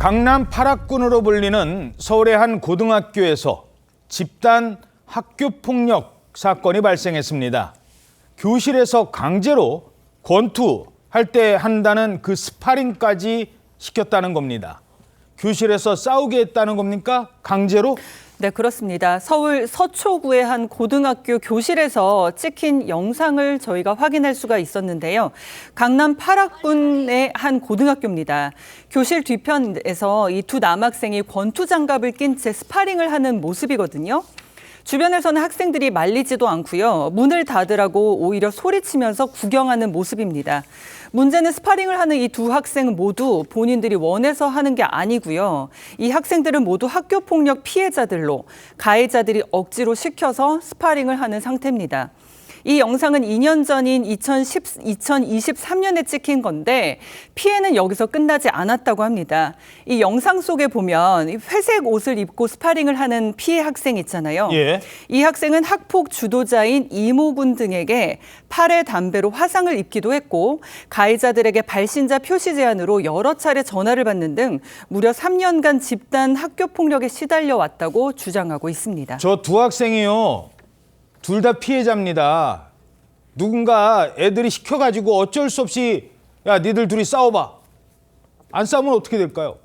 강남 8학군으로 불리는 서울의 한 고등학교에서 집단 학교폭력 사건이 발생했습니다. 교실에서 강제로 권투할 때 한다는 그 스파링까지 시켰다는 겁니다. 교실에서 싸우게 했다는 겁니까? 강제로? 네, 그렇습니다. 서울 서초구의 한 고등학교 교실에서 찍힌 영상을 저희가 확인할 수가 있었는데요. 강남 8학군의 한 고등학교입니다. 교실 뒤편에서 이 두 남학생이 권투 장갑을 낀 채 스파링을 하는 모습이거든요. 주변에서는 학생들이 말리지도 않고요. 문을 닫으라고 오히려 소리치면서 구경하는 모습입니다. 문제는 스파링을 하는 이 두 학생은 모두 본인들이 원해서 하는 게 아니고요. 이 학생들은 모두 학교폭력 피해자들로 가해자들이 억지로 시켜서 스파링을 하는 상태입니다. 이 영상은 2년 전인 2023년에 찍힌 건데 피해는 여기서 끝나지 않았다고 합니다. 이 영상 속에 보면 회색 옷을 입고 스파링을 하는 피해 학생 있잖아요. 예. 이 학생은 학폭 주도자인 이모분 등에게 팔에 담배로 화상을 입기도 했고 가해자들에게 발신자 표시 제한으로 여러 차례 전화를 받는 등 무려 3년간 집단 학교폭력에 시달려 왔다고 주장하고 있습니다. 저 두 학생이요. 둘 다 피해자입니다. 누군가 애들이 시켜가지고 어쩔 수 없이 야, 니들 둘이 싸워봐. 안 싸우면 어떻게 될까요?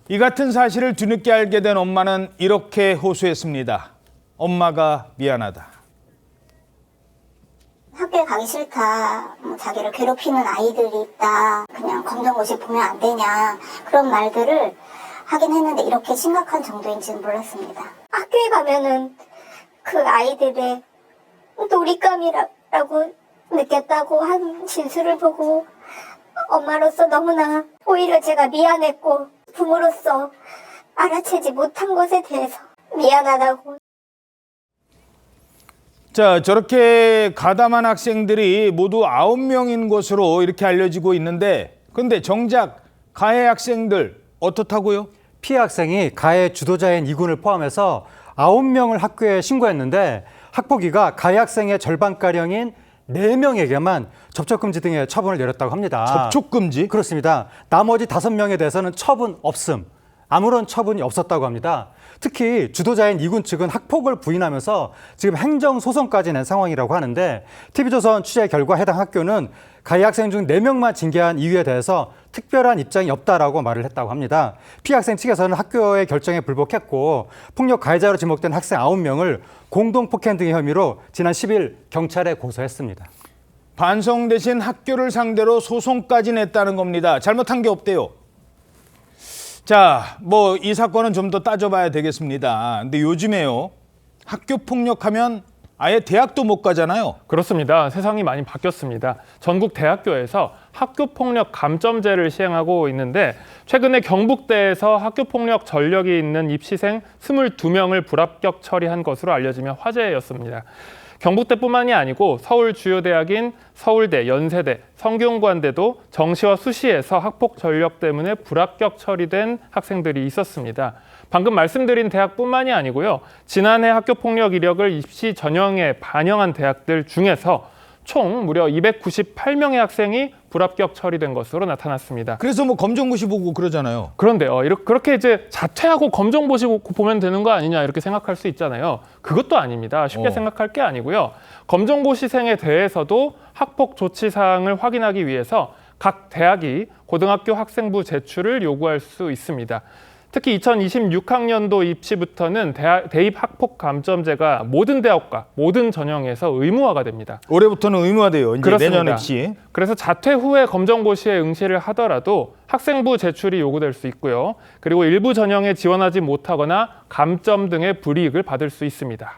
이 같은 사실을 뒤늦게 알게 된 엄마는 이렇게 호소했습니다. 엄마가 미안하다. 학교에 가기 싫다. 자기를 괴롭히는 아이들이 있다. 그냥 검정고시 보면 안 되냐. 그런 말들을 하긴 했는데 이렇게 심각한 정도인지는 몰랐습니다. 학교에 가면은 그 아이들의 놀잇감이라고 느꼈다고 한 진술을 보고 엄마로서 너무나 오히려 제가 미안했고 부모로서 알아채지 못한 것에 대해서 미안하다고. 자, 저렇게 가담한 학생들이 모두 9명인 것으로 이렇게 알려지고 있는데 근데 정작 가해 학생들 어떻다고요? 피해 학생이 가해 주도자인 이군을 포함해서 9명을 학교에 신고했는데 학폭위가 가해 학생의 절반가량인 4명에게만 접촉금지 등의 처분을 내렸다고 합니다. 접촉금지? 그렇습니다. 나머지 5명에 대해서는 처분 없음. 아무런 처분이 없었다고 합니다. 특히 주도자인 이군 측은 학폭을 부인하면서 지금 행정소송까지 낸 상황이라고 하는데 TV조선 취재 결과 해당 학교는 가해 학생 중 4명만 징계한 이유에 대해서 특별한 입장이 없다라고 말을 했다고 합니다. 피해 학생 측에서는 학교의 결정에 불복했고 폭력 가해자로 지목된 학생 9명을 공동폭행 등의 혐의로 지난 10일 경찰에 고소했습니다. 반성 대신 학교를 상대로 소송까지 냈다는 겁니다. 잘못한 게 없대요. 자, 뭐 이 사건은 좀 더 따져봐야 되겠습니다. 근데 요즘에요. 학교 폭력하면 아예 대학도 못 가잖아요. 그렇습니다. 세상이 많이 바뀌었습니다. 전국 대학교에서 학교폭력 감점제를 시행하고 있는데 최근에 경북대에서 학교폭력 전력이 있는 입시생 22명을 불합격 처리한 것으로 알려지며 화제였습니다. 경북대뿐만이 아니고 서울 주요 대학인 서울대, 연세대, 성균관대도 정시와 수시에서 학폭 전력 때문에 불합격 처리된 학생들이 있었습니다. 방금 말씀드린 대학뿐만이 아니고요. 지난해 학교폭력 이력을 입시 전형에 반영한 대학들 중에서 총 무려 298명의 학생이 불합격 처리된 것으로 나타났습니다. 그래서 뭐 검정고시 보고 그러잖아요. 그런데요, 그렇게 이제 자퇴하고 검정고시 보면 되는 거 아니냐 이렇게 생각할 수 있잖아요. 그것도 아닙니다. 쉽게 생각할 게 아니고요. 검정고시생에 대해서도 학폭 조치 사항을 확인하기 위해서 각 대학이 고등학교 학생부 제출을 요구할 수 있습니다. 특히 2026학년도 입시부터는 대입 학폭 감점제가 모든 대학과 모든 전형에서 의무화가 됩니다. 올해부터는 의무화돼요. 이제 그렇습니다. 내년 입시. 그래서 자퇴 후에 검정고시에 응시를 하더라도 학생부 제출이 요구될 수 있고요. 그리고 일부 전형에 지원하지 못하거나 감점 등의 불이익을 받을 수 있습니다.